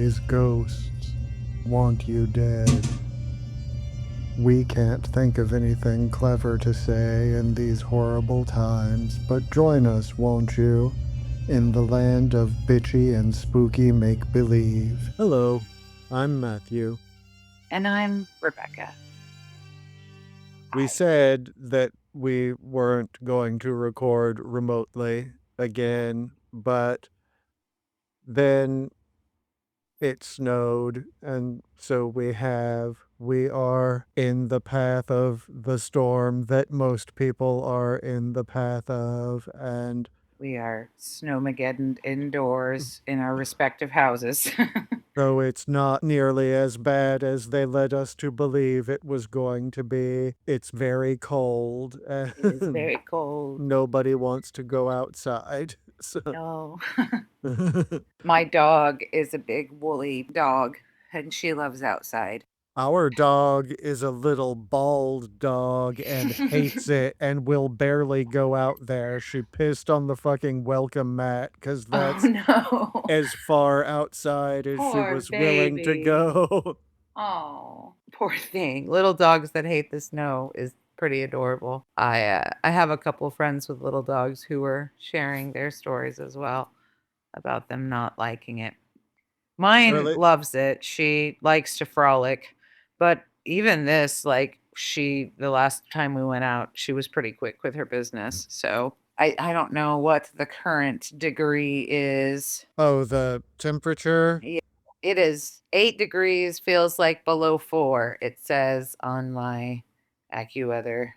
these ghosts want you dead. We can't think of anything clever to say in these horrible times, but join us, won't you, in the land of bitchy and spooky make-believe. Hello, I'm Matthew. And I'm Rebecca. We said that we weren't going to record remotely again, but then it snowed, and so we are in the path of the storm that most people are in the path of, and We are snowmageddon indoors in our respective houses. so it's not nearly as bad as they led us to believe it was going to be. It's very cold, It is and very cold. nobody wants to go outside. So No. My dog is a big woolly dog, and she loves outside. our dog is a little bald dog and hates it and will barely go out there. She pissed on the fucking welcome mat because Oh that's no. as far outside as she Poor was willing to baby. go. Oh, poor thing. Little dogs that hate the snow is pretty adorable. I have a couple friends with little dogs who were sharing their stories as well about them not liking it. Mine Really? loves it. She likes to frolic, but even this, like the last time we went out, she was pretty quick with her business. So I don't know what the current degree is. Oh, the temperature? Yeah, it is 8 degrees, feels like below 4. It says on my AccuWeather.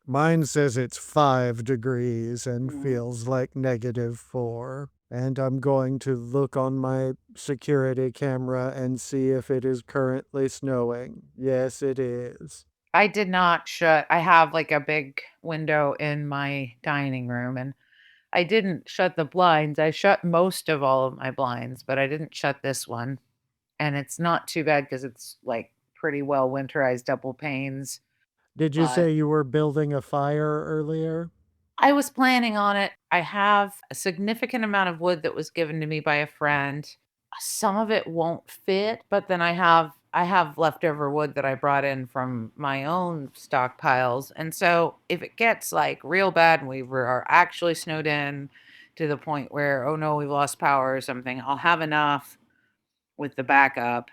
Mine says it's 5 degrees and Mm. feels like -4. And I'm going to look on my security camera and see if it is currently snowing. Yes, it is. I did not shut. I have like a big window in my dining room, and I didn't shut the blinds. I shut most of all of my blinds, but I didn't shut this one. And it's not too bad because it's like pretty well winterized double panes. Did you But say you were building a fire earlier? I was planning on it. I have a significant amount of wood that was given to me by a friend. Some of it won't fit, but then I have leftover wood that I brought in from my own stockpiles. And so if it gets like real bad and are actually snowed in to the point where, oh no, we've lost power or something, I'll have enough with the backup.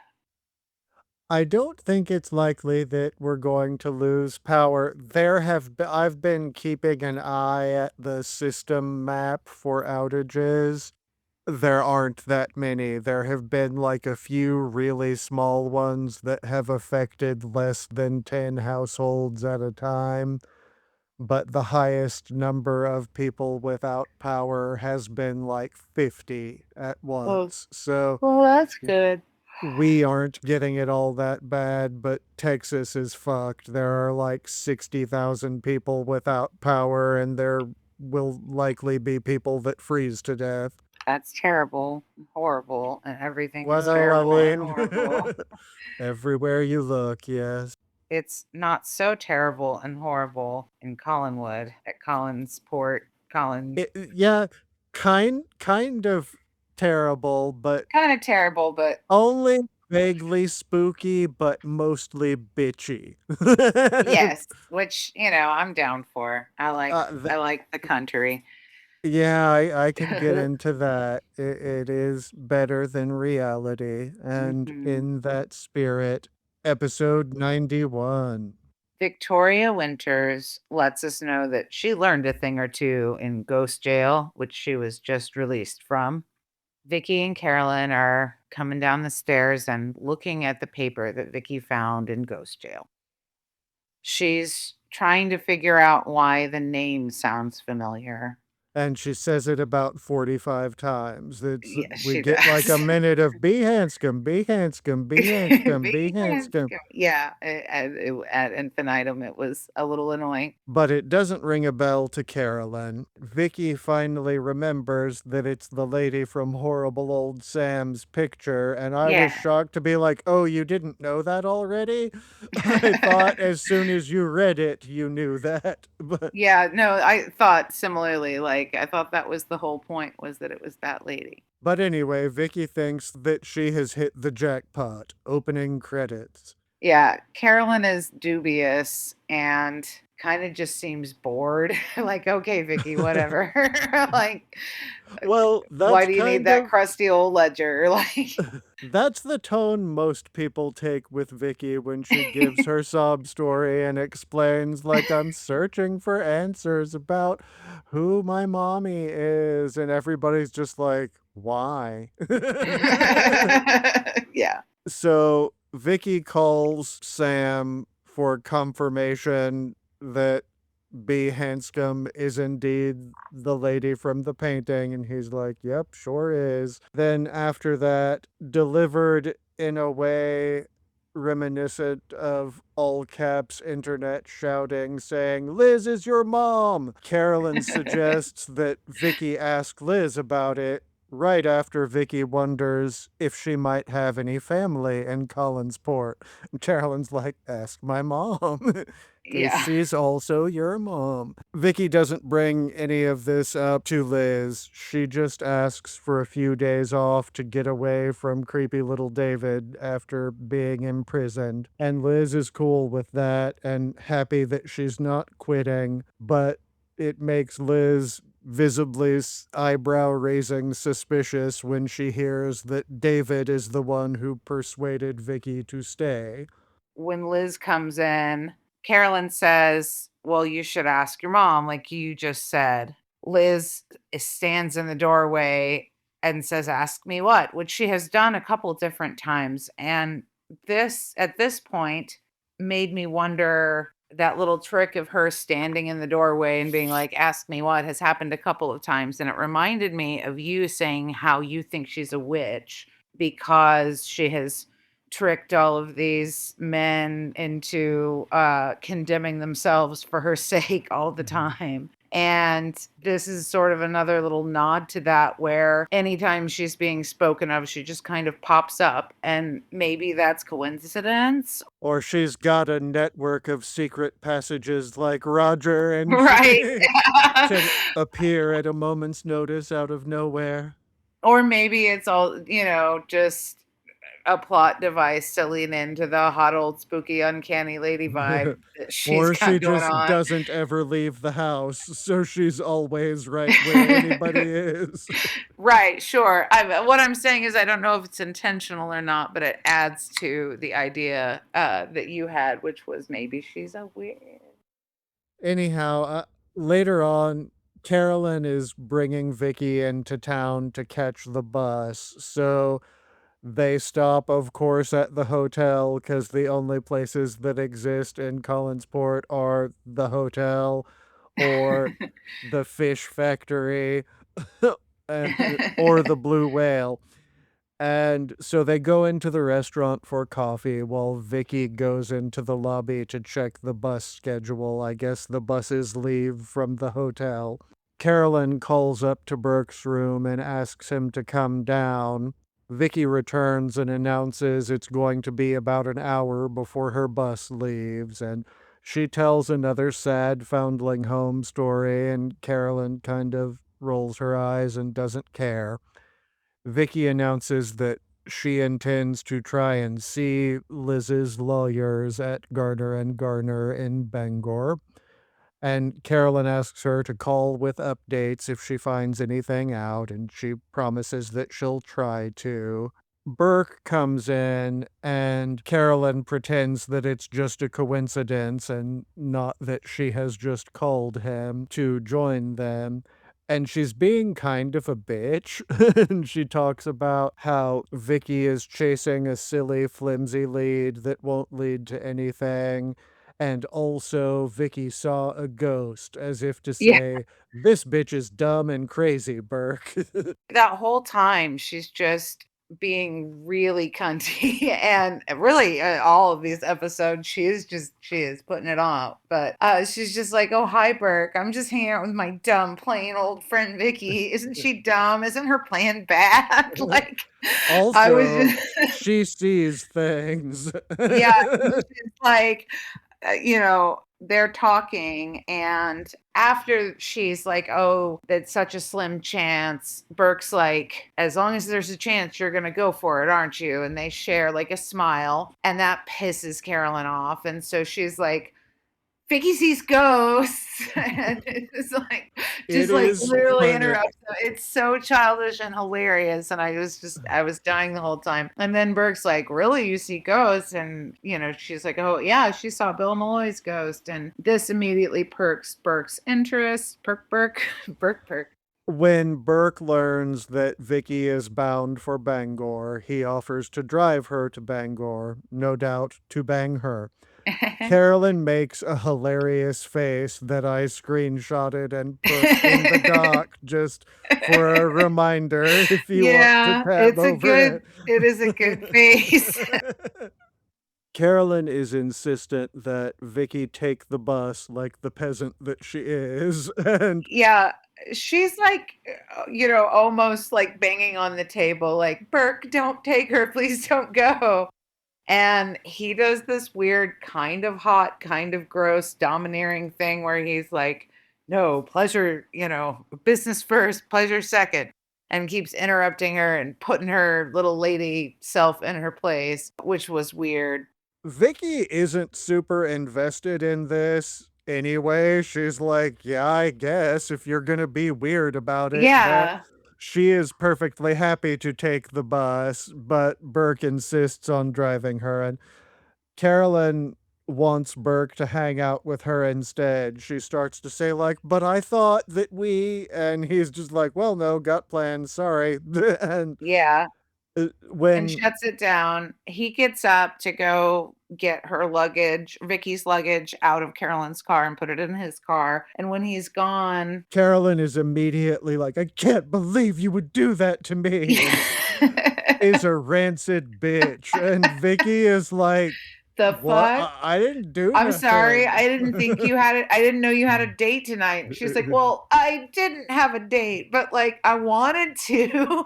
I don't think it's likely that we're going to lose power. I've been keeping an eye at the system map for outages. There aren't that many. There have been like a few really small ones that have affected less than 10 households at a time, but the highest number of people without power has been like 50 at Oh, once. So well, that's good. we aren't getting it all that bad, but Texas is fucked. There are like 60,000 people without power, and there will likely be people that freeze to death. That's terrible, and horrible, and everything is Well, I terrible and mean, horrible. everywhere you look, yes. It's not so terrible and horrible in Collinwood at Collinsport, Collins. Yeah, kind of terrible, but Kind of terrible, but only vaguely spooky, but mostly bitchy. yes, which, I'm down for. I like uh, th- I like the country. yeah, I can get into that. It is better than reality, and Mhm. in that spirit, episode 91. Victoria Winters lets us know that she learned a thing or two in Ghost Jail, which she was just released from. Vicky and Carolyn are coming down the stairs and looking at the paper that Vicky found in Ghost Jail. She's trying to figure out why the name sounds familiar. And she says it about 45 times. Yes, We she get like a does. minute of be handsome, be handsome, be handsome, be handsome. Yeah, at infinitum, it was a little annoying. But it doesn't ring a bell to Carolyn. Vicky finally remembers that it's the lady from Horrible Old Sam's picture, and I was Yeah. shocked to be like, oh, you didn't know that already? I thought as soon as you read it, you knew that. But Yeah, no, I thought similarly, like, I thought that was the whole point, was that it was that lady. But anyway, Vicky thinks that she has hit the jackpot. Opening credits. Yeah, Carolyn is dubious and kinda just seems bored. Like, "Okay, Vicky, whatever." Like, Well, "Why that's do you need kind that of crusty old ledger?" Like that's the tone most people take with Vicky when she gives her sob story and explains, like, "I'm searching for answers about who my mommy is," and everybody's just like, "Why?" Yeah. So, Vicky calls Sam for confirmation that B. Hanscom is indeed the lady from the painting, and he's like, "Yep, sure is." Then after that, delivered in a way reminiscent of all caps internet shouting, saying, "Liz is your mom!" Carolyn suggests that Vicky ask Liz about it right after Vicky wonders if she might have any family in Collinsport. Carolyn's like, "Ask my mom." Because Yeah. she's also your mom. Vicky doesn't bring any of this up to Liz. She just asks for a few days off to get away from creepy little David after being imprisoned. And Liz is cool with that and happy that she's not quitting, but it makes Liz visibly eyebrow raising suspicious when she hears that David is the one who persuaded Vicky to stay. When Liz comes in, Carolyn says, "Well, you should ask your mom," like you just said. Liz stands in the doorway and says, "Ask me what?" Which she has done a couple different times. And this, at this point, made me wonder that little trick of her standing in the doorway and being like, "Ask me what," has happened a couple of times. And it reminded me of you saying how you think she's a witch because she has tricked all of these men into, condemning themselves for her sake all the Mhm. time. And this is sort of another little nod to that where anytime she's being spoken of, she just kind of pops up, and maybe that's coincidence. Or she's got a network of secret passages like Roger and she Right. can appear at a moment's notice out of nowhere. Or maybe it's all, just a plot device to lean into the hot old spooky uncanny lady vibe that she's Or she got going just on. doesn't ever leave the house, so she's always right where anybody is. Right, sure. What I'm saying is I don't know if it's intentional or not, but it adds to the idea, that you had, which was maybe she's a witch. Anyhow, later on, Carolyn is bringing Vicky into town to catch the bus, so they stop, of course, at the hotel because the only places that exist in Collinsport are the hotel or the fish factory or the blue whale. And so they go into the restaurant for coffee while Vicky goes into the lobby to check the bus schedule. I guess the buses leave from the hotel. Carolyn calls up to Burke's room and asks him to come down. Vicky returns and announces it's going to be about an hour before her bus leaves, and she tells another sad Foundling home story, and Carolyn kind of rolls her eyes and doesn't care. Vicky announces that she intends to try and see Liz's lawyers at Garner and Garner in Bangor. And Carolyn asks her to call with updates if she finds anything out, and she promises that she'll try to. Burke comes in, and Carolyn pretends that it's just a coincidence and not that she has just called him to join them. And she's being kind of a bitch. And she talks about how Vicky is chasing a silly, flimsy lead that won't lead to anything. And also, Vicky saw a ghost, as if to Yeah. say, "This bitch is dumb and crazy, Burke." That whole time, she's just being really cunty, and really, all of these episodes, she is putting it on, but, she's just like, "Oh, hi, Burke. I'm just hanging out with my dumb, plain old friend Vicky. Isn't she dumb? Isn't her plan bad?" Like, I was Also, just she sees things. yeah, she's like, you know they're talking, and after she's like, "Oh, that's such a slim chance," Burke's like, "As long as there's a chance, you're gonna go for it, aren't you?" And they share like a smile, and that pisses Carolyn off. And so she's like, Vicky sees ghosts, and it's like It just like is literally funny. interrupts them. It's so childish and hilarious, and I was dying the whole time. And then Burke's like, "Really, you see ghosts?" And she's like, "Oh yeah, she saw Bill Malloy's ghost." And this immediately perks Burke's interest. Perk, Burke. When Burke learns that Vicky is bound for Bangor, he offers to drive her to Bangor, no doubt to bang her. Carolyn makes a hilarious face that I screenshotted and put in the doc just for a reminder if you want to Yeah, tab over it is a good face. it. Carolyn is insistent that Vicky take the bus like the peasant that she is, and Yeah, she's like, almost like banging on the table, like, "Burke, don't take her, please don't go." And he does this weird, kind of hot, kind of gross, domineering thing where he's like, "No, pleasure, business first, pleasure second," and keeps interrupting her and putting her little lady self in her place, which was weird. Vicky isn't super invested in this anyway. She's like, "Yeah, I guess if you're gonna be weird about it," but Yeah, she is perfectly happy to take the bus, but Burke insists on driving her, and Carolyn wants Burke to hang out with her instead. She starts to say like, "But I thought that we," and he's just like, "Well, no, got plans, sorry." And, yeah. And when shuts it down. He gets up to go get her luggage, Vicky's luggage, out of Carolyn's car and put it in his car. And when he's gone, Carolyn is immediately like, "I can't believe you would do that to me," and is a rancid bitch, and Vicky is like, the "What? fuck? I didn't do I'm sorry. nothing." I didn't think you had it. I didn't know you had a date tonight. And she's like, "Well, I didn't have a date, but like I wanted to."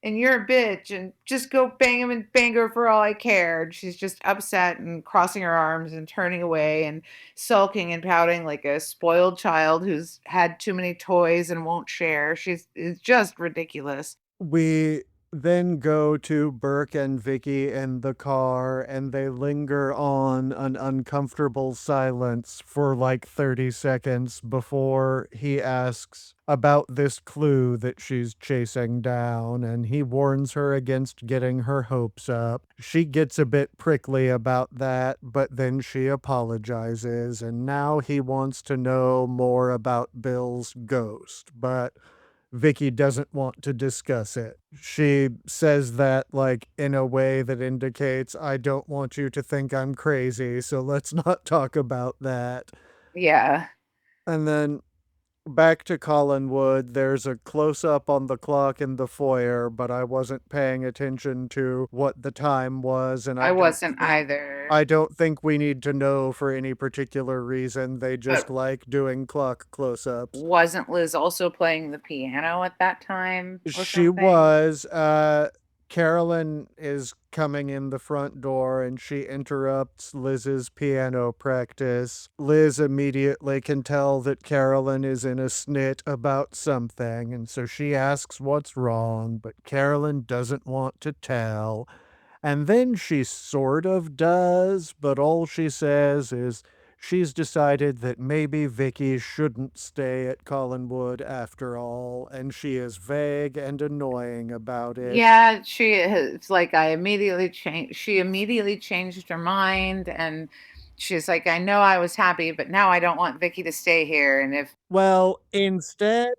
And you're a bitch and just go bang him and bang her for all I care. And she's just upset and crossing her arms and turning away and sulking and pouting like a spoiled child who's had too many toys and won't share. It's just ridiculous. We then go to Burke and Vicky in the car, and they linger on an uncomfortable silence for like 30 seconds before he asks about this clue that she's chasing down, and he warns her against getting her hopes up. She gets a bit prickly about that, but then she apologizes, and now he wants to know more about Bill's ghost, but Vicky doesn't want to discuss it. She says that, like, in a way that indicates, "I don't want you to think I'm crazy, so let's not talk about that." Yeah. And then back to Collinwood, there's a close up on the clock in the foyer, but I wasn't paying attention to what the time was, and I wasn't either. I don't think we need to know for any particular reason. They just But like doing clock close ups. wasn't Liz also playing the piano at that time or She something? was, Carolyn is coming in the front door and she interrupts Liz's piano practice. Liz immediately can tell that Carolyn is in a snit about something, and so she asks what's wrong, but Carolyn doesn't want to tell. And then she sort of does, but all she says is she's decided that maybe Vicky shouldn't stay at Collinwood after all, and she is vague and annoying about it. Yeah, it's like she immediately changed her mind, and she's like, "I know I was happy, but now I don't want Vicky to stay here." And if Well, instead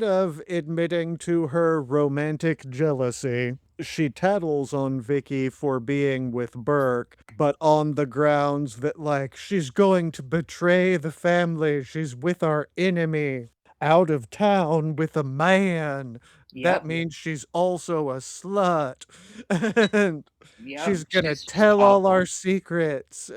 of admitting to her romantic jealousy, she tattles on Vicky for being with Burke, but on the grounds that, like, she's going to betray the family. She's with our enemy, out of town with a man. That Yep, means she's also a slut. And yep, she's gonna she's just tell all our awful. secrets.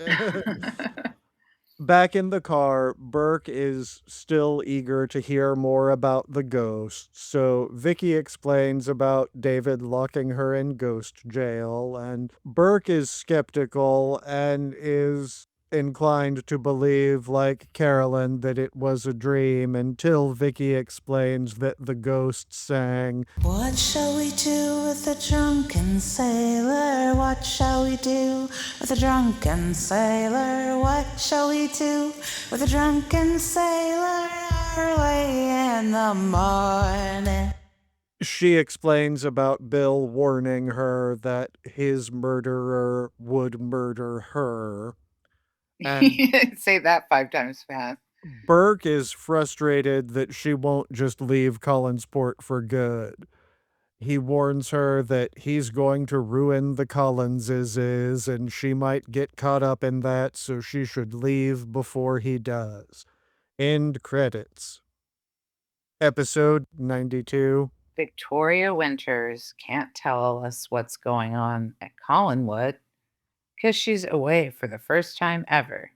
Back in the car, Burke is still eager to hear more about the ghost, so Vicky explains about David locking her in ghost jail, and Burke is skeptical and is inclined to believe, like Carolyn, that it was a dream until Vicky explains that the ghost sang, What shall we do with the drunken sailor? What shall we do with the drunken sailor? What shall we do with the drunken sailor? Early in the morning. she explains about Bill warning her that his murderer would murder her. And Say that 5 times fast. Burke is frustrated that she won't just leave Collinsport for good. He warns her that he's going to ruin the Collinses and she might get caught up in that, so she should leave before he does. End credits. Episode 92. Victoria Winters can't tell us what's going on at Collinwood because she's away for the first time ever.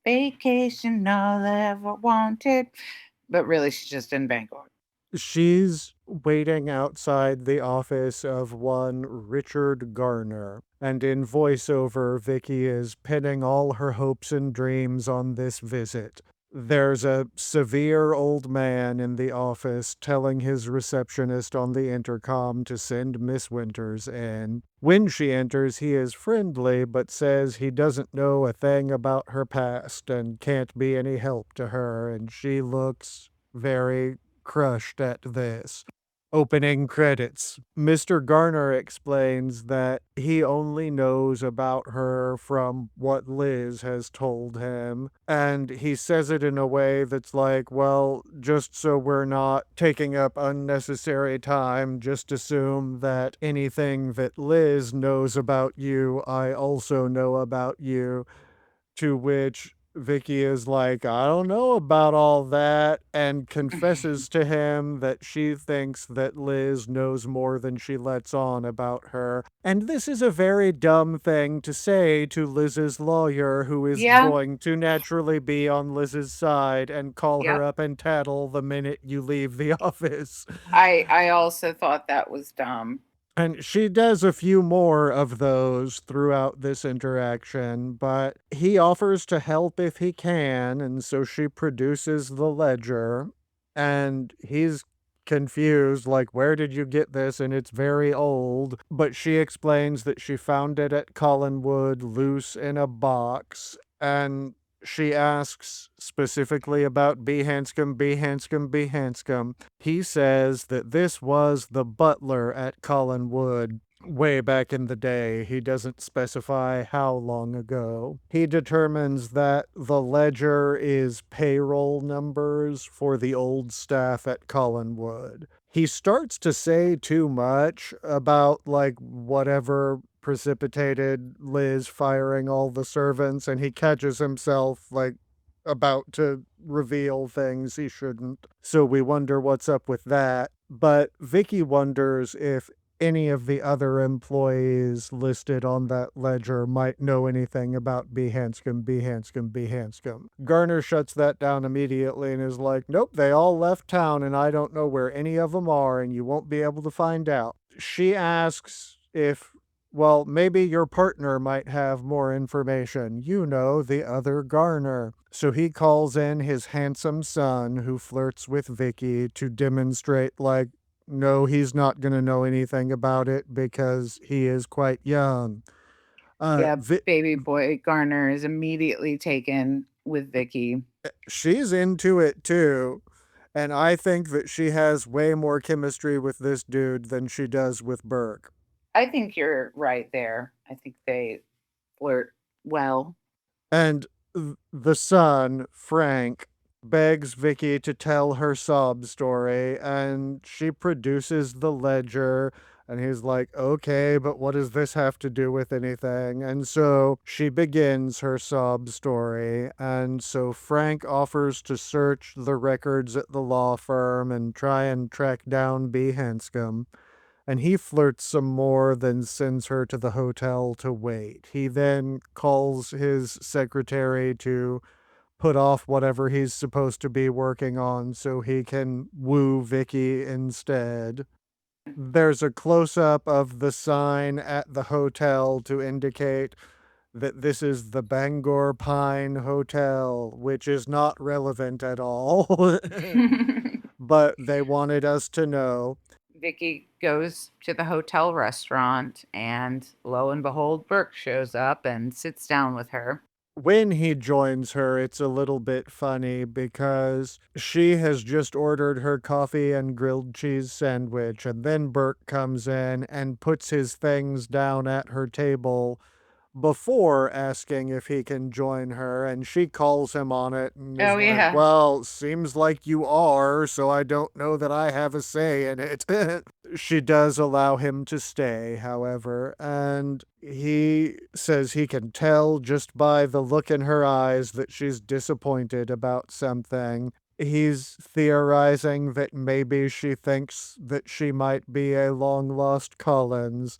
Vacation all I ever wanted. But really, she's just in Bangor. She's waiting outside the office of one Richard Garner, and in voiceover, Vicky is pinning all her hopes and dreams on this visit. There's a severe old man in the office telling his receptionist on the intercom to send Miss Winters in. When she enters, he is friendly, but says he doesn't know a thing about her past and can't be any help to her, and she looks very crushed at this. Opening credits. Mr. Garner explains that he only knows about her from what Liz has told him. And he says it in a way that's like, well, just so we're not taking up unnecessary time, just assume that anything that Liz knows about you, I also know about you. To which Vicky is like, I don't know about all that, and confesses to him that she thinks that Liz knows more than she lets on about her. And this is a very dumb thing to say to Liz's lawyer, who is Yeah. going to naturally be on Liz's side and call her Yep. up and tattle the minute you leave the office. I also thought that was dumb. And she does a few more of those throughout this interaction, but he offers to help if he can, and so she produces the ledger, and he's confused, like, where did you get this? And it's very old. But she explains that she found it at Collinwood loose in a box, and she asks specifically about B. Hanscom, B. Hanscom, B. Hanscom. He says that this was the butler at Collinwood way back in the day. He doesn't specify how long ago. He determines that the ledger is payroll numbers for the old staff at Collinwood. He starts to say too much about, like, whatever precipitated Liz firing all the servants, and he catches himself, like, about to reveal things he shouldn't. So we wonder what's up with that. But Vicky wonders if any of the other employees listed on that ledger might know anything about B. Hanscom, B. Hanscom, B. Hanscom. Garner shuts that down immediately and is like, nope, they all left town and I don't know where any of them are and you won't be able to find out. She asks if, well, maybe your partner might have more information. You know, the other Garner. So he calls in his handsome son, who flirts with Vicky, to demonstrate, like, no, he's not going to know anything about it because he is quite young. Yeah, Vi- baby boy Garner is immediately taken with Vicky. she's into it too. And I think that she has way more chemistry with this dude than she does with Burke. I think you're right there. I think they flirt well. And the son, Frank, begs Vicky to tell her sob story, and she produces the ledger. And he's like, okay, but what does this have to do with anything? And so she begins her sob story. And so Frank offers to search the records at the law firm and try and track down B. Hanscom, and he flirts some more, then sends her to the hotel to wait. He then calls his secretary to put off whatever he's supposed to be working on so he can woo Vicky instead. There's a close up of the sign at the hotel to indicate that this is the Bangor Pine Hotel, which is not relevant at all. But they wanted us to know. Vicky goes to the hotel restaurant, and lo and behold, Burke shows up and sits down with her. When he joins her, it's a little bit funny because she has just ordered her coffee and grilled cheese sandwich, and then Burke comes in and puts his things down at her table before asking if he can join her, and she calls him on it and is Oh, like, yeah. "Well, seems like you are, so I don't know that I have a say in it." She does allow him to stay, however, and he says he can tell just by the look in her eyes that she's disappointed about something. He's theorizing that maybe she thinks that she might be a long lost Collins,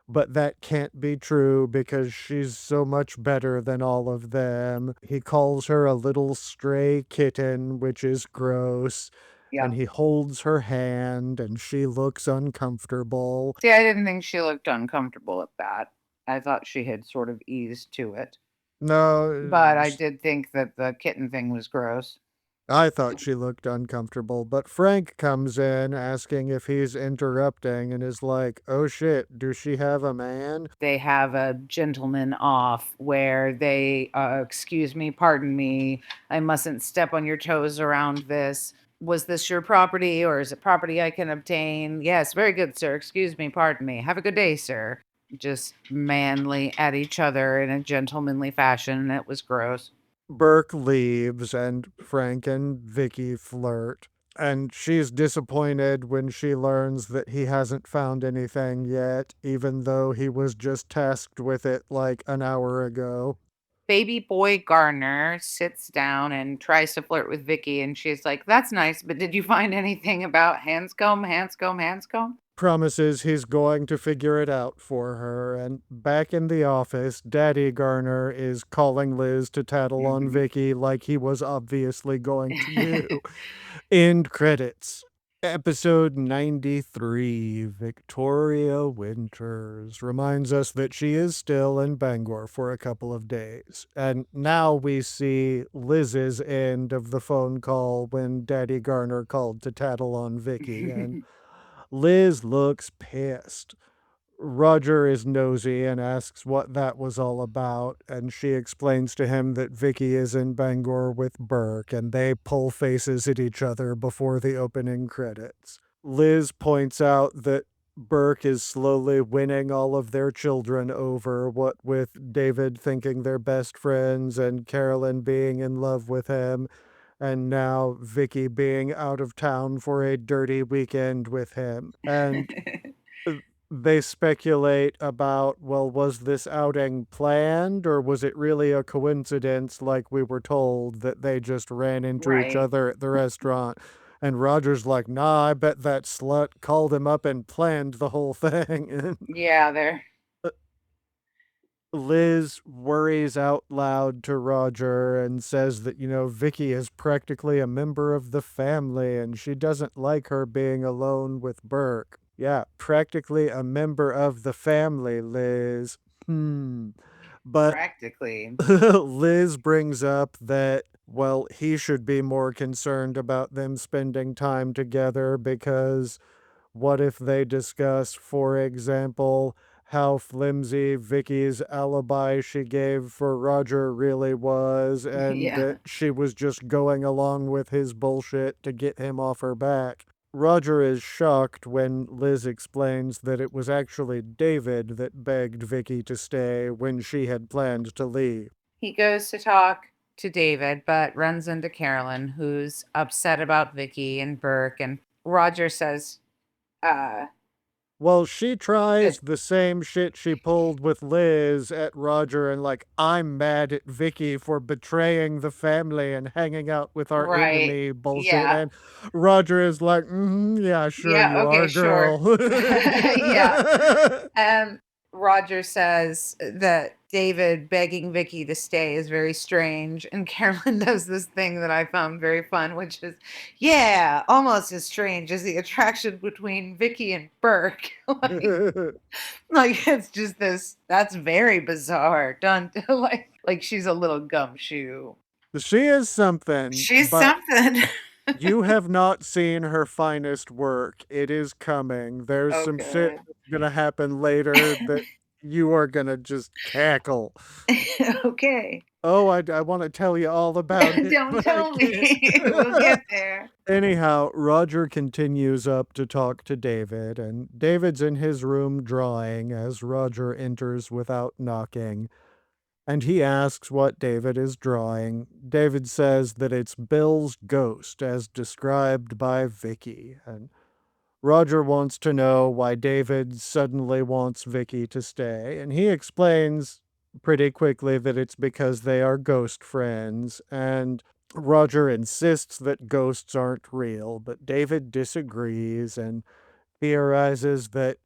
but that can't be true because she's so much better than all of them. He calls her a little stray kitten, which is gross, Yeah. and he holds her hand and she looks uncomfortable. See, I didn't think she looked uncomfortable at that. I thought she had sort of eased to it. But No, I did think that the kitten thing was gross. I thought she looked uncomfortable, but Frank comes in asking if he's interrupting and is like, "Oh shit, does she have a man?" They have a gentleman off where they, excuse me, pardon me, I mustn't step on your toes around this. Was this your property or is it property I can obtain? Yes, very good, sir. Excuse me, pardon me. Have a good day, sir. Just manly at each other in a gentlemanly fashion. And it was gross. Burke leaves and Frank and Vicky flirt. And she's disappointed when she learns that he hasn't found anything yet, even though he was just tasked with it like an hour ago. Baby boy Garner sits down and tries to flirt with Vicky, and she's like, "That's nice, but did you find anything about Hanscom, Hanscom, Hanscom?" Promises he's going to figure it out for her, and back in the office, Daddy Garner is calling Liz to tattle on Mhm. Vicky like he was obviously going to do. End credits. Episode 93, Victoria Winters, reminds us that she is still in Bangor for a couple of days. And now we see Liz's end of the phone call when Daddy Garner called to tattle on Vicky, and Liz looks pissed. Roger is nosy and asks what that was all about, and she explains to him that Vicky is in Bangor with Burke, and they pull faces at each other before the opening credits. Liz points out that Burke is slowly winning all of their children over, what with David thinking they're best friends and Carolyn being in love with him, and now Vicky being out of town for a dirty weekend with him. And uh, they speculate about, well, was this outing planned or was it really a coincidence like we were told that they just ran into each Right. other at the restaurant? And Roger's like, nah, I bet that slut called him up and planned the whole thing. Yeah, they're Liz worries out loud to Roger and says that, Vicky is practically a member of the family and she doesn't like her being alone with Burke. Yeah, practically a member of the family, Liz. But practically Liz brings up that, well, he should be more concerned about them spending time together because what if they discuss, for example, how flimsy Vicky's alibi she gave for Roger really was, and yeah. that she was just going along with his bullshit to get him off her back? Roger is shocked when Liz explains that it was actually David that begged Vicky to stay when she had planned to leave. He goes to talk to David, but runs into Carolyn, who's upset about Vicky and Burke. And Roger says, uh, Well, she that, tries the same shit she pulled with Liz at Roger and like, I'm mad at Vicky for betraying the family and hanging out with our right. enemy bullshit. Yeah. And Roger is like, yeah, sure Yeah. you Okay. are, Sure. girl. Yeah. Um, Roger says that David begging Vicky to stay is very strange, and Carolyn does this thing that I found very fun, which is, yeah, almost as strange as the attraction between Vicky and Burke. Like, Like, it's just this that's very bizarre. Done like she's a little gumshoe. She is something, She's but something. you have not seen her finest work. It is coming. There's Oh, some shit good. that's gonna happen later that you are gonna just cackle. Okay. Oh, I wanna tell you all about it, Don't but I tell can't. me. We'll get there. Anyhow, Roger continues up to talk to David, and David's in his room drawing as Roger enters without knocking. And he asks what David is drawing. David says that it's Bill's ghost as described by Vicky. And Roger wants to know why David suddenly wants Vicky to stay. And he explains pretty quickly that it's because they are ghost friends. And Roger insists that ghosts aren't real, but David disagrees and theorizes that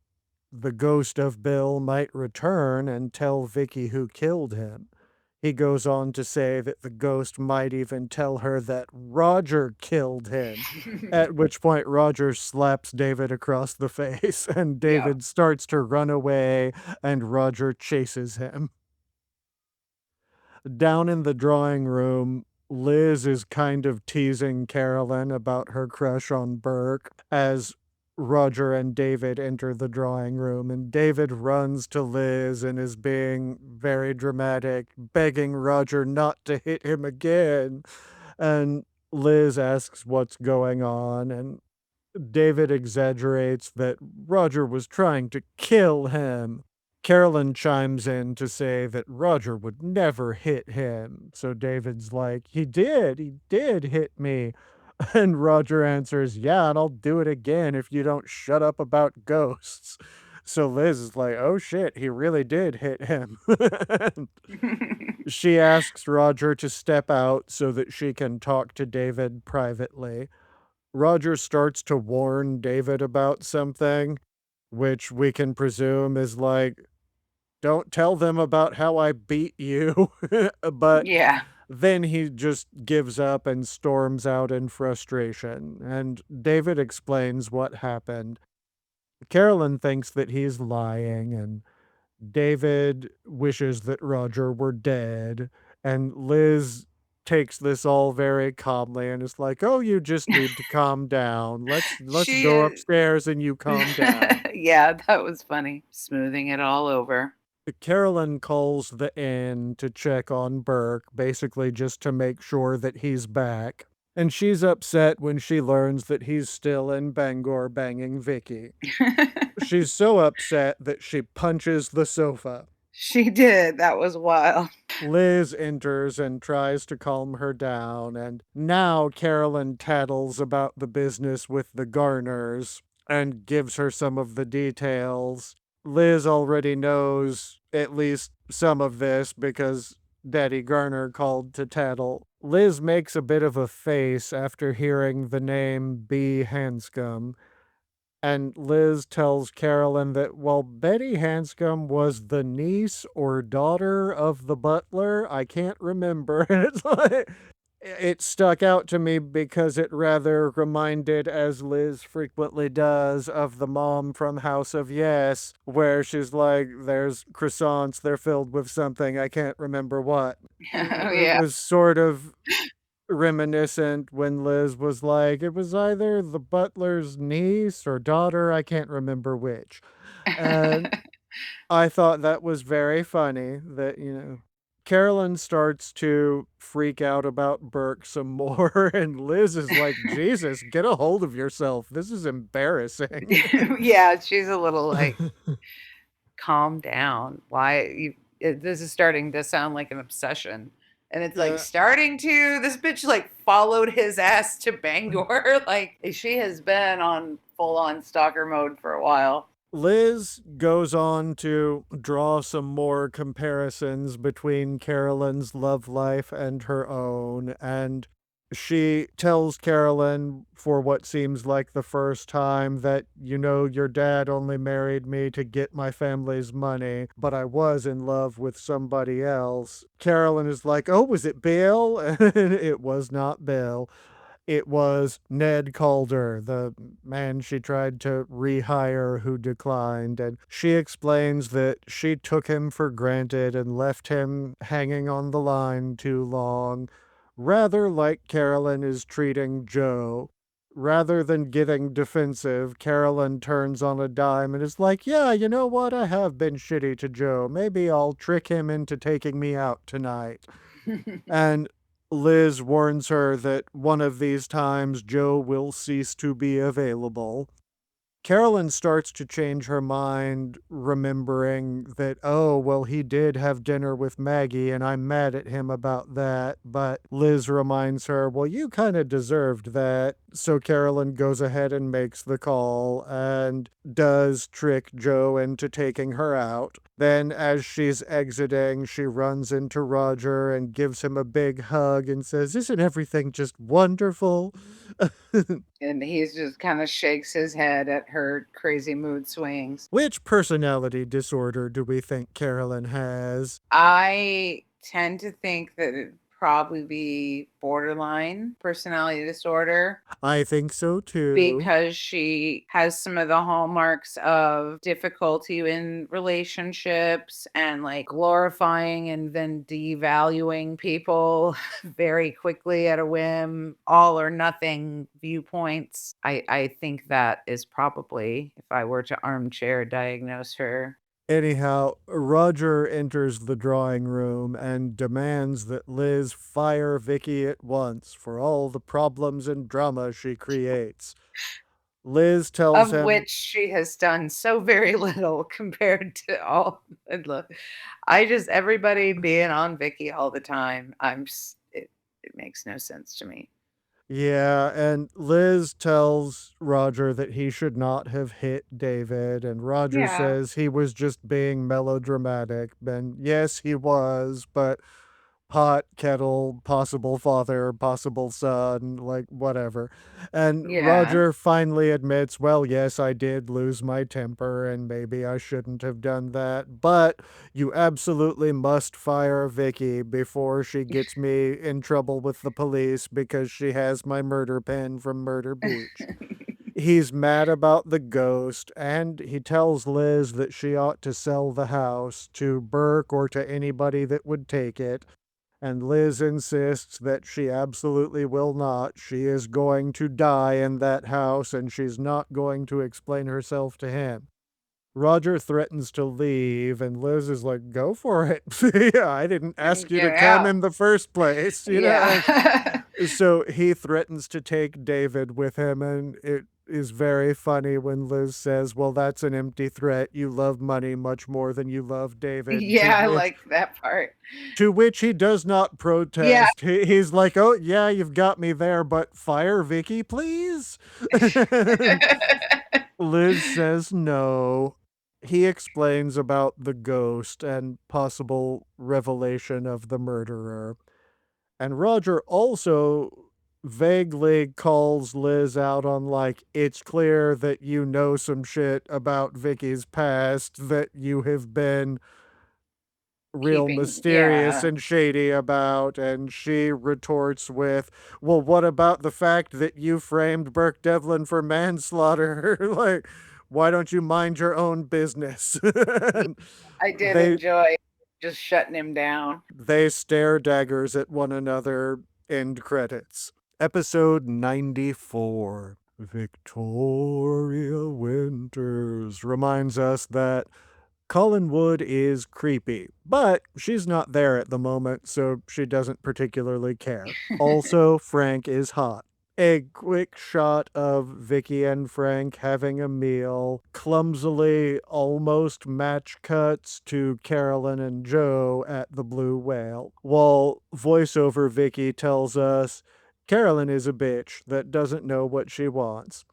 the ghost of Bill might return and tell Vicky who killed him. He goes on to say that the ghost might even tell her that Roger killed him, at which point Roger slaps David across the face and Yep. David starts to run away and Roger chases him. Down in the drawing room, Liz is kind of teasing Carolyn about her crush on Burke as Roger and David enter the drawing room, and David runs to Liz and is being very dramatic, begging Roger not to hit him again. And Liz asks what's going on, and David exaggerates that Roger was trying to kill him. Carolyn chimes in to say that Roger would never hit him. So David's like, he did hit me. And Roger answers, yeah, and I'll do it again if you don't shut up about ghosts. So Liz is like, oh shit, he really did hit him. She asks Roger to step out so that she can talk to David privately. Roger starts to warn David about something, which we can presume is like, don't tell them about how I beat you. But Yeah. then he just gives up and storms out in frustration. And David explains what happened. Carolyn thinks that he's lying, and David wishes that Roger were dead. And Liz takes this all very calmly and is like, "Oh, you just need to calm down. Let's She go is. upstairs and you calm down." Yeah, that was funny. Smoothing it all over. Carolyn calls the inn to check on Burke, basically just to make sure that he's back. And she's upset when she learns that he's still in Bangor banging Vicky. She's so upset that she punches the sofa. She did. That was wild. Liz enters and tries to calm her down, and now Carolyn tattles about the business with the Garners and gives her some of the details. Liz already knows at least some of this because Daddy Garner called to tattle. Liz makes a bit of a face after hearing the name B. Hanscom, and Liz tells Carolyn that while Betty Hanscom was the niece or daughter of the butler, I can't remember. And it's like, it stuck out to me because it rather reminded, as Liz frequently does, of the mom from House of Yes, where she's like, there's croissants, they're filled with something, I can't remember what. Oh, It yeah. was sort of reminiscent when Liz was like, it was either the butler's niece or daughter, I can't remember which. And I thought that was very funny that, Carolyn starts to freak out about Burke some more, and Liz is like, Jesus, get a hold of yourself. This is embarrassing. Yeah, she's a little like, calm down. Why this is starting to sound like an obsession. And it's like Yeah. starting to this bitch like followed his ass to Bangor. Like she has been on full on stalker mode for a while. Liz goes on to draw some more comparisons between Carolyn's love life and her own, and she tells Carolyn for what seems like the first time that, your dad only married me to get my family's money, but I was in love with somebody else. Carolyn is like, oh, was it Bill? And it was not Bill. It was Ned Calder, the man she tried to rehire who declined, and she explains that she took him for granted and left him hanging on the line too long, rather like Carolyn is treating Joe. Rather than getting defensive, Carolyn turns on a dime and is like, yeah, you know what? I have been shitty to Joe. Maybe I'll trick him into taking me out tonight. And Liz warns her that one of these times Joe will cease to be available. Carolyn starts to change her mind, remembering that, oh, well, he did have dinner with Maggie, and I'm mad at him about that. But Liz reminds her, well, you kind of deserved that. So Carolyn goes ahead and makes the call and does trick Joe into taking her out. Then, as she's exiting, she runs into Roger and gives him a big hug and says, isn't everything just wonderful? And he's just kind of shakes his head at her crazy mood swings. Which personality disorder do we think Carolyn has? I tend to think that it'd probably be borderline personality disorder I think so too. because she has some of the hallmarks of difficulty in relationships and like glorifying and then devaluing people very quickly at a whim, all or nothing viewpoints. I think that is probably, if I were to armchair diagnose her. Anyhow, Roger enters the drawing room and demands that Liz fire Vicky at once for all the problems and drama she creates. Liz tells Of him, which she has done so very little compared to all. And look, I just everybody being on Vicky all the time. It makes no sense to me. yeah, and Liz tells Roger that he should not have hit David, and Roger Yeah. says he was just being melodramatic. And yes, he was, but pot, kettle, possible father, possible son, like whatever. And Yeah. Roger finally admits, well, yes, I did lose my temper and maybe I shouldn't have done that, but you absolutely must fire Vicky before she gets me in trouble with the police because she has my murder pen from Murder Beach. He's mad about the ghost, and he tells Liz that she ought to sell the house to Burke or to anybody that would take it. And Liz insists that she absolutely will not. She is going to die in that house, and she's not going to explain herself to him. Roger threatens to leave, and Liz is like, go for it. Yeah, I didn't ask you to Get come out. in the first place, Yeah. so he threatens to take David with him, and it is very funny when Liz says, well, that's an empty threat. You love money much more than you love David, Yeah, I like that part. to which he does not Yeah. protest. He's like, oh, yeah, you've got me there, but fire Vicky, please. Liz says no. He explains about the ghost and possible revelation of the murderer. And Roger also vaguely calls Liz out on, like, it's clear that you know some shit about Vicky's past that you have been real Keeping, mysterious yeah. and shady about, and she retorts with, well, what about the fact that you framed Burke Devlin for manslaughter? Like, why don't you mind your own business? Yeah, And I did they enjoy just shutting him down. they stare daggers at one another. End credits. Episode 94. Victoria Winters reminds us that Collinwood is creepy, but she's not there at the moment, so she doesn't particularly care. Also, Frank is hot. A quick shot of Vicky and Frank having a meal, clumsily almost match cuts to Carolyn and Joe at the Blue Whale, while voiceover Vicky tells us Carolyn is a bitch that doesn't know what she wants.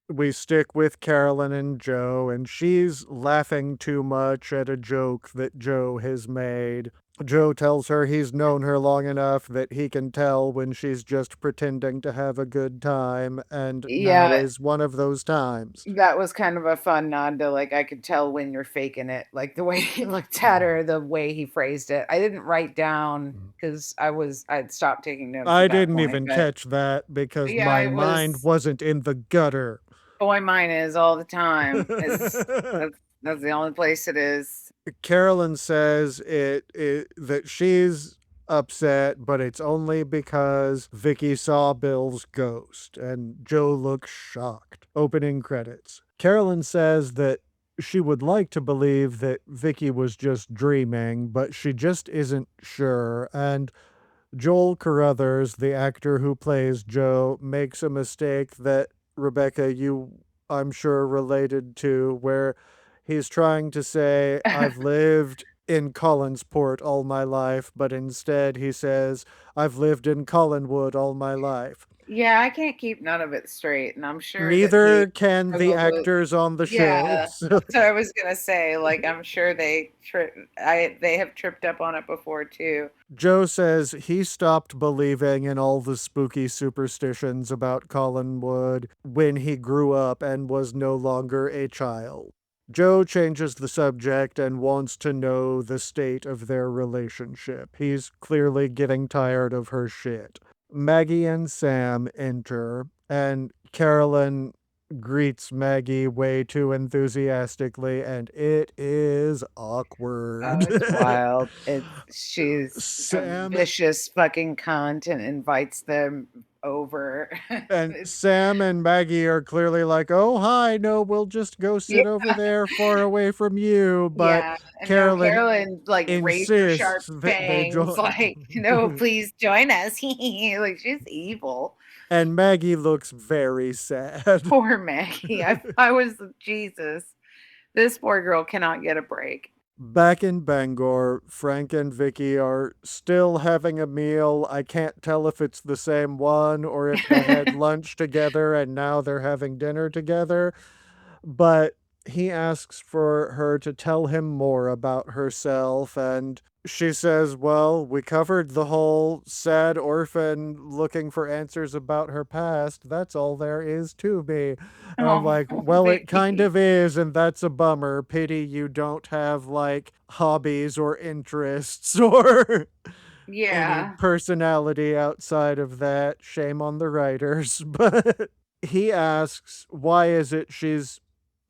We stick with Carolyn and Joe, and she's laughing too much at a joke that Joe has made. Joe tells her he's known her long enough that he can tell when she's just pretending to have a good time, and now Yeah, is one of those times. that was kind of a fun nod to, like, I could tell when you're faking it, like, the way he looked at her, the way he phrased it. I didn't write down because I'd stopped taking notes I at that didn't point, even but catch that because yeah, my it mind was wasn't in the gutter. boy, mine is all the time. Is that's the only place it is. Carolyn says it that she's upset, but it's only because Vicky saw Bill's ghost, and Joe looks shocked. Opening credits. Carolyn says that she would like to believe that Vicky was just dreaming, but she just isn't sure, and Joel Carruthers, the actor who plays Joe, makes a mistake that Rebecca, you, I'm sure, related to, where he's trying to say, I've lived in Collinsport all my life, but instead he says, I've lived in Collinwood all my life. Yeah, I can't keep none of it straight, and I'm sure that he Neither can the struggled with actors on the show. yeah, So that's what I was gonna say, like, I'm sure they have tripped up on it before too. Joe says he stopped believing in all the spooky superstitions about Collinwood when he grew up and was no longer a child. Joe changes the subject and wants to know the state of their relationship. He's clearly getting tired of her shit. Maggie and Sam enter, and Carolyn greets Maggie way too enthusiastically, and it is Oh, awkward. it's wild. She's a Sam vicious fucking cunt and invites them over. And It's Sam and Maggie are clearly like, "Oh, hi, no, we'll just go yeah, sit over there far away from you." But yeah, and now Carolyn Carolyn, like, raised her sharp insists that they fangs, join. like, "No, please join us." Like, she's evil. And Maggie looks very sad. Poor Maggie. I was Jesus. This poor girl cannot get a break. Back in Bangor, Frank and Vicky are still having a meal. I can't tell if it's the same one or if they had lunch together and now they're having dinner together. But he asks for her to tell him more about herself, and she says, well, we covered the whole sad orphan looking for answers about her past. That's all there is to me. And I'm Oh, like, well, it kind Vicky. of is, and that's a bummer. Pity you don't have like hobbies or interests or any Yeah. personality outside of that. Shame on the writers. But he asks, why is it she's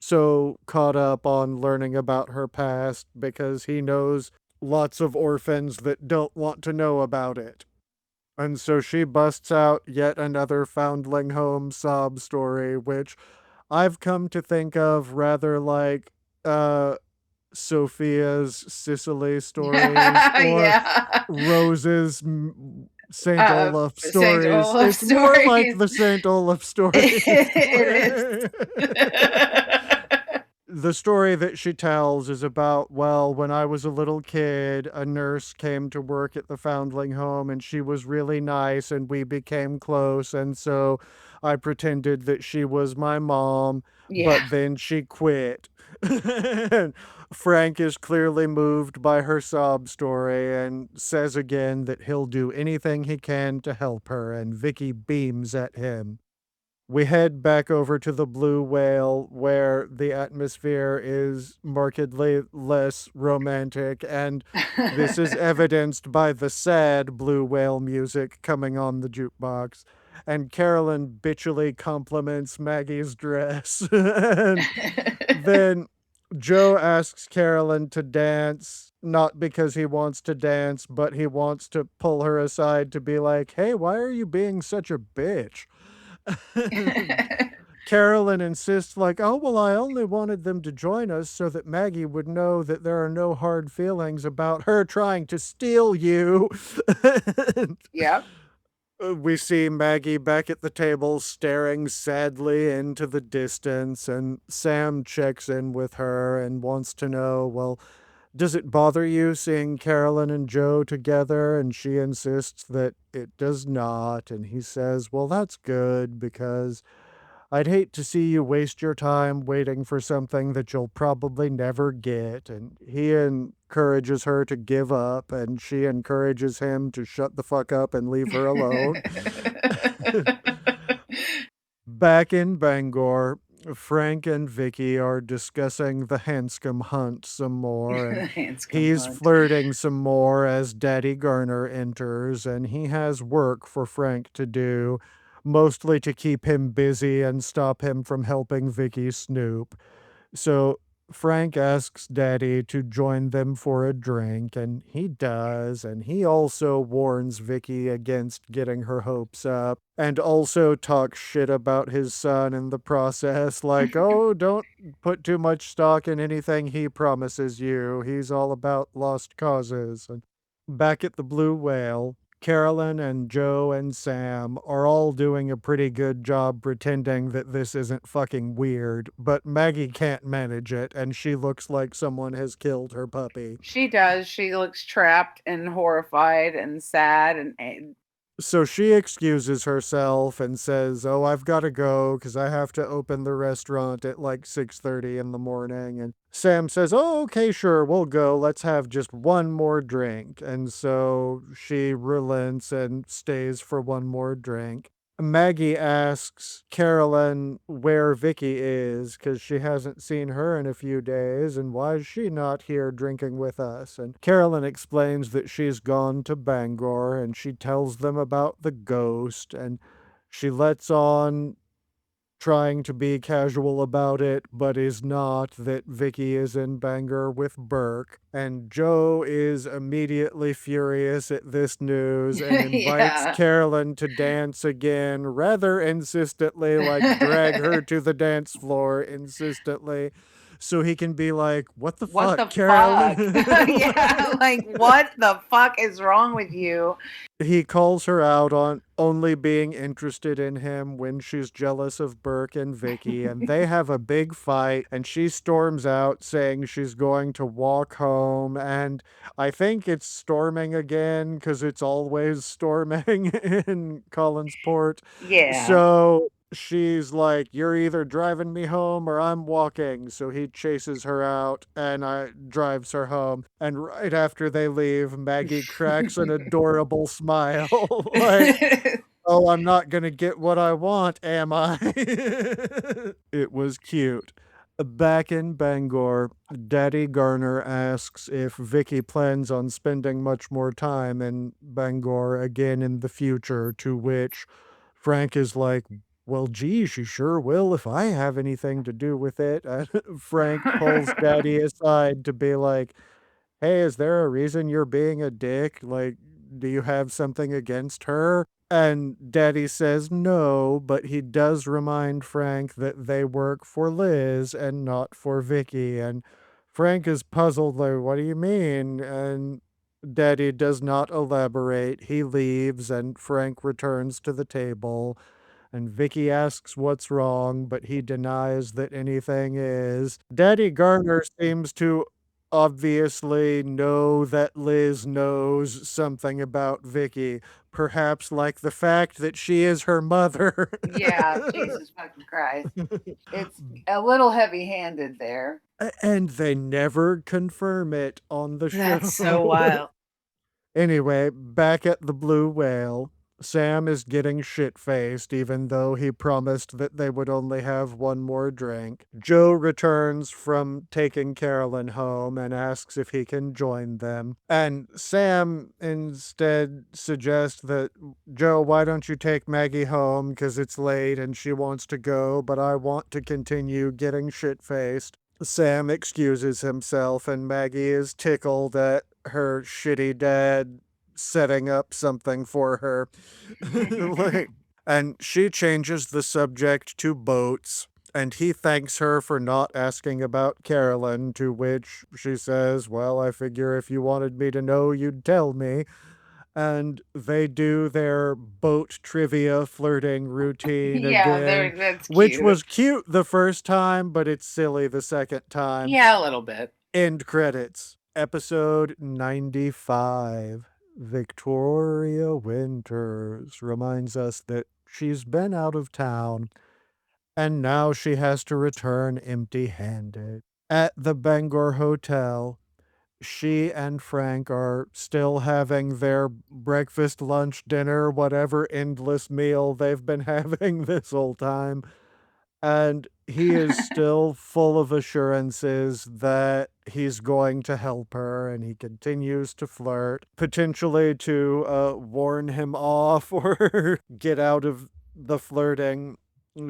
so caught up on learning about her past because he knows lots of orphans that don't want to know about it. And so she busts out yet another foundling home sob story, which I've come to think of rather like uh, Sophia's Sicily stories or Yeah. Rose's St. Olaf St. stories. Olaf It's more like stories. the St. Olaf stories. It is. The story that she tells is about, well, when I was a little kid, a nurse came to work at the Foundling home and she was really nice and we became close. And so I pretended that she was my mom, Yeah. but then she quit. And Frank is clearly moved by her sob story and says again that he'll do anything he can to help her, and Vicky beams at him. We head back over to the Blue Whale, where the atmosphere is markedly less romantic, and this is evidenced by the sad Blue Whale music coming on the jukebox. And Carolyn bitchily compliments Maggie's dress. And then Joe asks Carolyn to dance, not because he wants to dance, but he wants to pull her aside to be like, hey, why are you being such a bitch? Carolyn insists, like, oh, well, I only wanted them to join us so that Maggie would know that there are no hard feelings about her trying to steal you. Yep. We see Maggie back at the table staring sadly into the distance, and Sam checks in with her and wants to know, well, does it bother you seeing Carolyn and Joe together? And she insists that it does not. And he says, well, that's good because I'd hate to see you waste your time waiting for something that you'll probably never get. And he encourages her to give up, and she encourages him to shut the fuck up and leave her alone. Back in Bangor, Frank and Vicky are discussing the Hanscom hunt some more, and Hanscom he's hunt. flirting some more as Daddy Garner enters, and he has work for Frank to do, mostly to keep him busy and stop him from helping Vicky snoop. So Frank asks Daddy to join them for a drink, and he does, and he also warns Vicky against getting her hopes up, and also talks shit about his son in the process, like, oh, don't put too much stock in anything he promises you. He's all about lost causes. And back at the Blue Whale, Carolyn and Joe and Sam are all doing a pretty good job pretending that this isn't fucking weird, but Maggie can't manage it, and she looks like someone has killed her puppy. She does. She looks trapped and horrified and sad and So she excuses herself and says, "Oh, I've got to go because I have to open the restaurant at like 6:30 in the morning." And Sam says, "Oh, okay, sure, we'll go. Let's have just one more drink." And so she relents and stays for one more drink. Maggie asks Carolyn where Vicky is because she hasn't seen her in a few days, and why is she not here drinking with us? And Carolyn explains that she's gone to Bangor, and she tells them about the ghost, and she lets on trying to be casual about it, but is not, that Vicky is in Bangor with Burke. And Joe is immediately furious at this news and invites Yeah. Carolyn to dance again, rather insistently, like drag her to the dance floor insistently, so he can be like, "What the what fuck, the fuck? Yeah, Carolyn?" like what the fuck is wrong with you? He calls her out on only being interested in him when she's jealous of Burke and Vicky, and they have a big fight, and she storms out saying she's going to walk home, and I think it's storming again because it's always storming in Collinsport. Yeah. So she's like, "You're either driving me home or I'm walking." So he chases her out and drives her home. And right after they leave, Maggie cracks an adorable smile, like, "Oh, I'm not gonna get what I want, am I?" It was cute. Back in Bangor, Daddy Garner asks if Vicky plans on spending much more time in Bangor again in the future, to which Frank is like, "Well, gee, she sure will if I have anything to do with it." And Frank pulls Daddy aside to be like, "Hey, is there a reason you're being a dick? Like, do you have something against her?" And Daddy says no, but he does remind Frank that they work for Liz and not for Vicky. And Frank is puzzled, like, "What do you mean?" And Daddy does not elaborate. He leaves, and Frank returns to the table. And Vicky asks what's wrong, but he denies that anything is. Daddy Garner seems to obviously know that Liz knows something about Vicky, perhaps like the fact that she is her mother. Yeah, Jesus fucking Christ. It's a little heavy-handed there. And they never confirm it on the That's so show. wild. Anyway, back at the Blue Whale, Sam is getting shit-faced even though he promised that they would only have one more drink. Joe returns from taking Carolyn home and asks if he can join them. And Sam instead suggests that, "Joe, why don't you take Maggie home because it's late and she wants to go, but I want to continue getting shit-faced." Sam excuses himself, and Maggie is tickled at her shitty dad setting up something for her. Like, and she changes the subject to boats, and he thanks her for not asking about Carolyn, to which she says, "Well, I figure if you wanted me to know, you'd tell me." And they do their boat trivia flirting routine Yeah, again, that's which cute. was cute the first time, but it's silly the second time. Yeah, a little bit. End credits. Episode 95. Victoria Winters reminds us that she's been out of town and now she has to return empty-handed. At the Bangor Hotel, she and Frank are still having their breakfast, lunch, dinner, whatever endless meal they've been having this whole time. And he is still full of assurances that he's going to help her, and he continues to flirt, potentially to warn him off or get out of the flirting.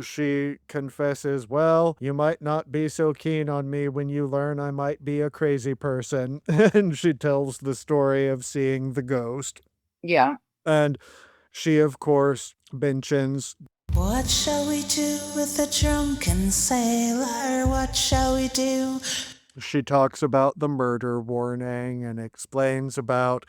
She confesses, well, you might not be so keen on me when you learn I might be a crazy person. And she tells the story of seeing the ghost. Yeah. And she, of course, mentions What shall we do with the drunken sailor? What shall we do? she talks about the murder warning and explains about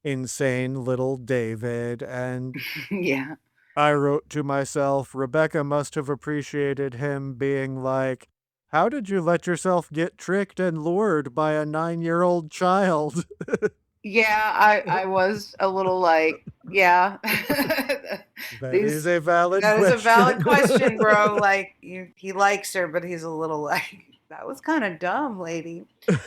insane little David. And Yeah. I wrote to myself, Rebecca must have appreciated him being like, how did you let yourself get tricked and lured by a 9-year-old child? Yeah, I was a little like, yeah. That is These a valid that is a valid question. question, bro. Like he likes her, but he's a little like that was kind of dumb, lady.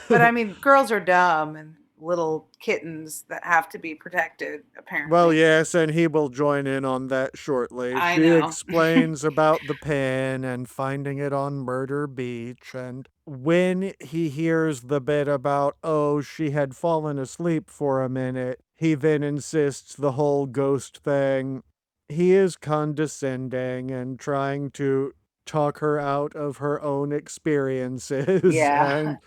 But I mean, girls are dumb and little kittens that have to be protected, Well, apparently. yes, and he will join in on that shortly. I She know. explains about the pen and finding it on Murder Beach, and when he hears the bit about, oh, she had fallen asleep for a minute, he then insists the whole ghost thing. He is condescending and trying to talk her out of her own experiences Yeah. and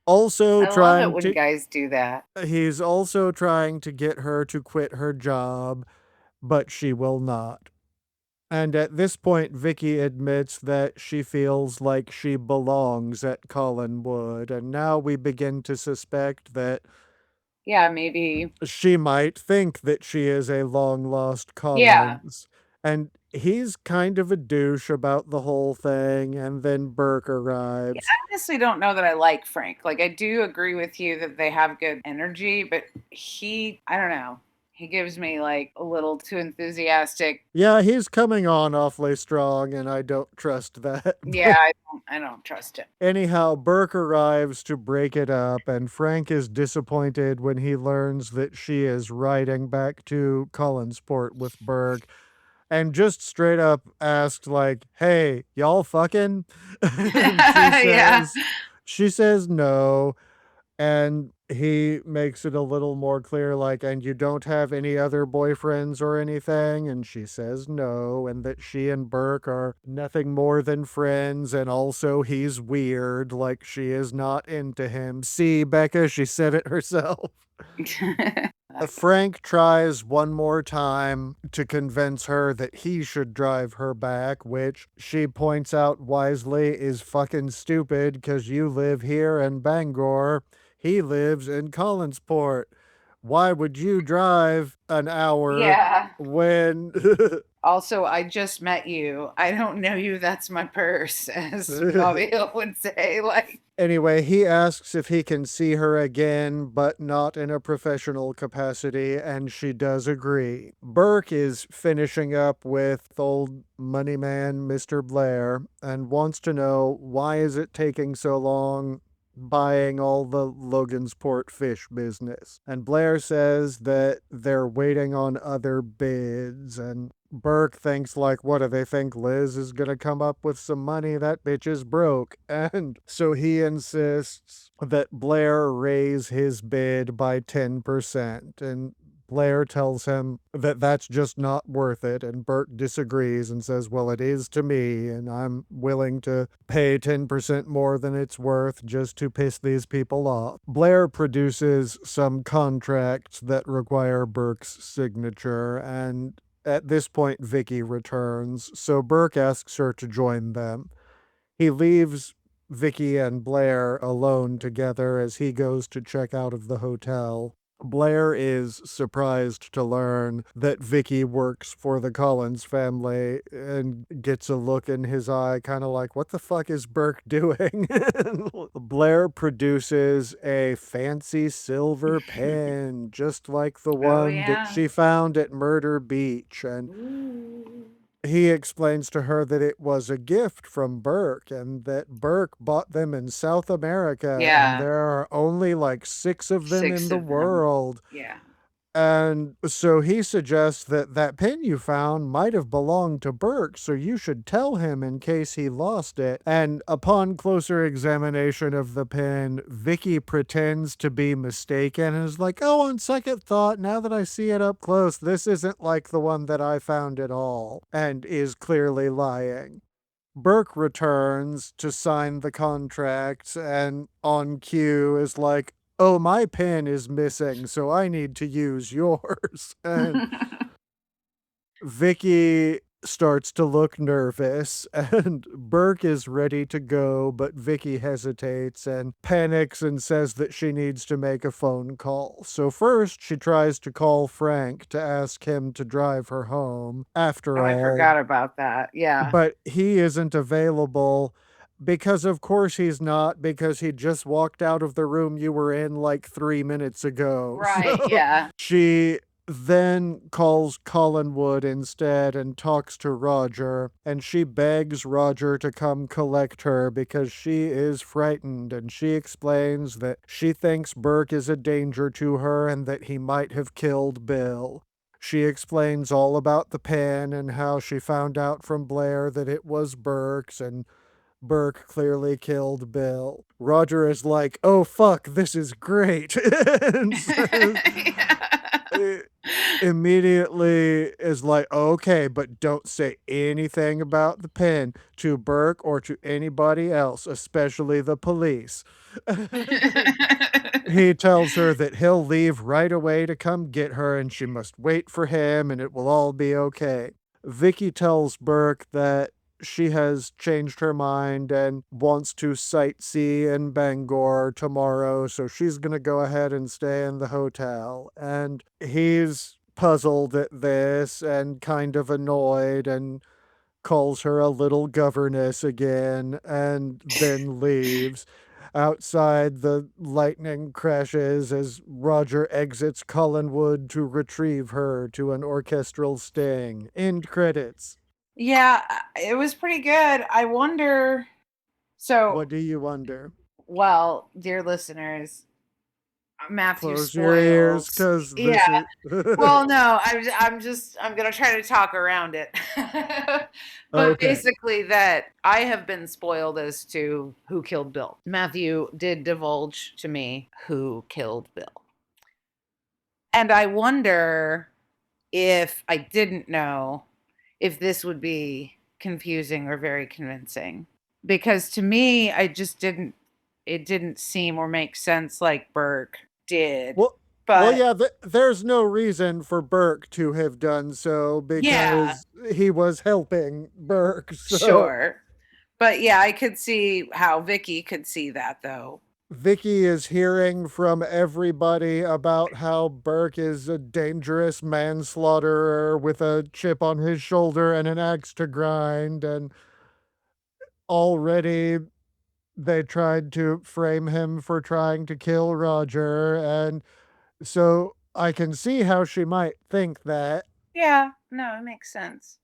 also I love it trying when to guys do that. he's also trying to get her to quit her job, but she will not. And at this point, Vicky admits that she feels like she belongs at Collinwood, and now we begin to suspect that Yeah, maybe. she might think that she is a long-lost Yeah. Collins. And he's kind of a douche about the whole thing, and then Burke Yeah, arrives. I honestly don't know that I like Frank. Like, I do agree with you that they have good energy, but I don't know. He gives me like a little too enthusiastic. Yeah, he's coming on awfully strong, and I don't trust that. Yeah, I don't trust him. Anyhow, Burke arrives to break it up, and Frank is disappointed when he learns that she is riding back to Collinsport with Burke, and just straight up asked, like, hey, y'all fucking? And Yeah. she says no, and he makes it a little more clear, like, and you don't have any other boyfriends or anything? And she says no, and that she and Burke are nothing more than friends, and also he's weird, like she is not into him. See, Becca, she said it herself. Frank tries one more time to convince her that he should drive her back, which she points out wisely is fucking stupid because you live here in Bangor. He lives in Collinsport. Why would you drive an hour Yeah. when Also, I just met you. I don't know you. That's my purse, as Bobby Hill would say. Like, Anyway, he asks if he can see her again, but not in a professional capacity, and she does agree. Burke is finishing up with old money man Mr. Blair and wants to know why is it taking so long buying all the Logansport fish business. And Blair says that they're waiting on other bids, and Burke thinks, like, what do they think Liz is gonna come up with some money? That bitch is broke. And so he insists that Blair raise his bid by 10%. And Blair tells him that that's just not worth it, and Bert disagrees and says, well, it is to me, and I'm willing to pay 10% more than it's worth just to piss these people off. Blair produces some contracts that require Burke's signature, and at this point, Vicky returns, so Burke asks her to join them. He leaves Vicky and Blair alone together as he goes to check out of the hotel. Blair is surprised to learn that Vicky works for the Collins family and gets a look in his eye, kind of like, what the fuck is Burke doing? Blair produces a fancy silver pen, just like the oh one that yeah. she found at Murder Beach. And Ooh. he explains to her that it was a gift from Burke and that Burke bought them in South America and Yeah. there are only like 6 of them in 6 the of them. world. Yeah. And so he suggests that that pin you found might have belonged to Burke, so you should tell him in case he lost it. And upon closer examination of the pin, Vicky pretends to be mistaken and is like, oh, on second thought, now that I see it up close, this isn't like the one that I found at all, and is clearly lying. Burke returns to sign the contract and on cue is like, "Oh, my pen is missing, so I need to use yours." And Vicky starts to look nervous and Burke is ready to go, but Vicky hesitates and panics and says that she needs to make a phone call. So first she tries to call Frank to ask him to drive her home. After Oh, I all, forgot about that. Yeah. but he isn't available because of course he's not, because he just walked out of the room you were in like 3 minutes ago. Right, So yeah. she then calls Collinwood instead and talks to Roger, and she begs Roger to come collect her because she is frightened, and she explains that she thinks Burke is a danger to her and that he might have killed Bill. She explains all about the pen and how she found out from Blair that it was Burke's and Burke clearly killed Bill. Roger is like, oh fuck, this is great. And says, uh, immediately is like, okay, but don't say anything about the pen to Burke or to anybody else, especially the police. He tells her that he'll leave right away to come get her and she must wait for him and it will all be okay. Vicky tells Burke that she has changed her mind and wants to sightsee in Bangor tomorrow, so she's gonna go ahead and stay in the hotel. And he's puzzled at this and kind of annoyed and calls her a little governess again, and then leaves. Outside, the lightning crashes as Roger exits Collinwood to retrieve her to an orchestral sting. End credits. Yeah, it was pretty good. I wonder so, What do you wonder? well, dear listeners, Matthew Close your ears, spoils. because Yeah. this is. Well, no, I'm gonna try to talk around it. But Okay. basically that I have been spoiled as to who killed Bill. Matthew did divulge to me who killed Bill. And I wonder if I didn't know, if this would be confusing or very convincing. Because to me, I just didn't it didn't seem or make sense like Burke did. Well, well, But yeah, there's no reason for Burke to have done so yeah, because he was helping Burke. So sure. But yeah, I could see how Vicky could see that though. Vicky is hearing from everybody about how Burke is a dangerous manslaughterer with a chip on his shoulder and an axe to grind, and already they tried to frame him for trying to kill Roger, and so I can see how she might think that. Yeah, no, it makes sense.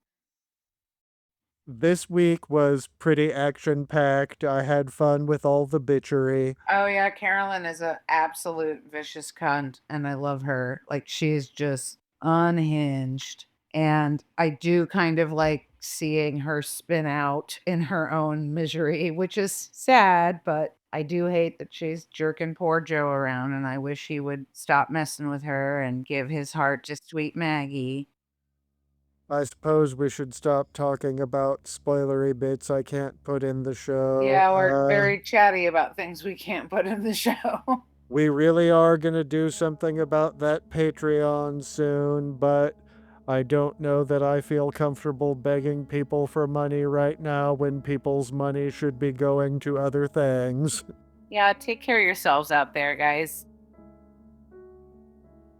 This week was pretty action-packed. I had fun with all the bitchery. Oh yeah, Carolyn is a absolute vicious cunt and I love her. Like she's just unhinged. And I do kind of like seeing her spin out in her own misery, which is sad, but I do hate that she's jerking poor Joe around and I wish he would stop messing with her and give his heart to sweet Maggie. I suppose we should stop talking about spoilery bits I can't put in the show. Yeah, we're very chatty about things we can't put in the show. We really are gonna do something about that Patreon soon, but I don't know that I feel comfortable begging people for money right now when people's money should be going to other things. Yeah, take care of yourselves out there, guys.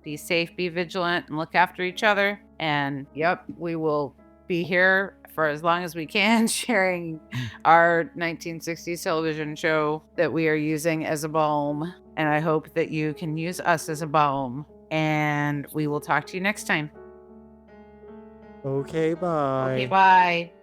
Be safe, be vigilant, and look after each other. And yep, we will be here for as long as we can, sharing our 1960s television show that we are using as a balm. And I hope that you can use us as a balm. And we will talk to you next time. Okay, Okay, bye. bye.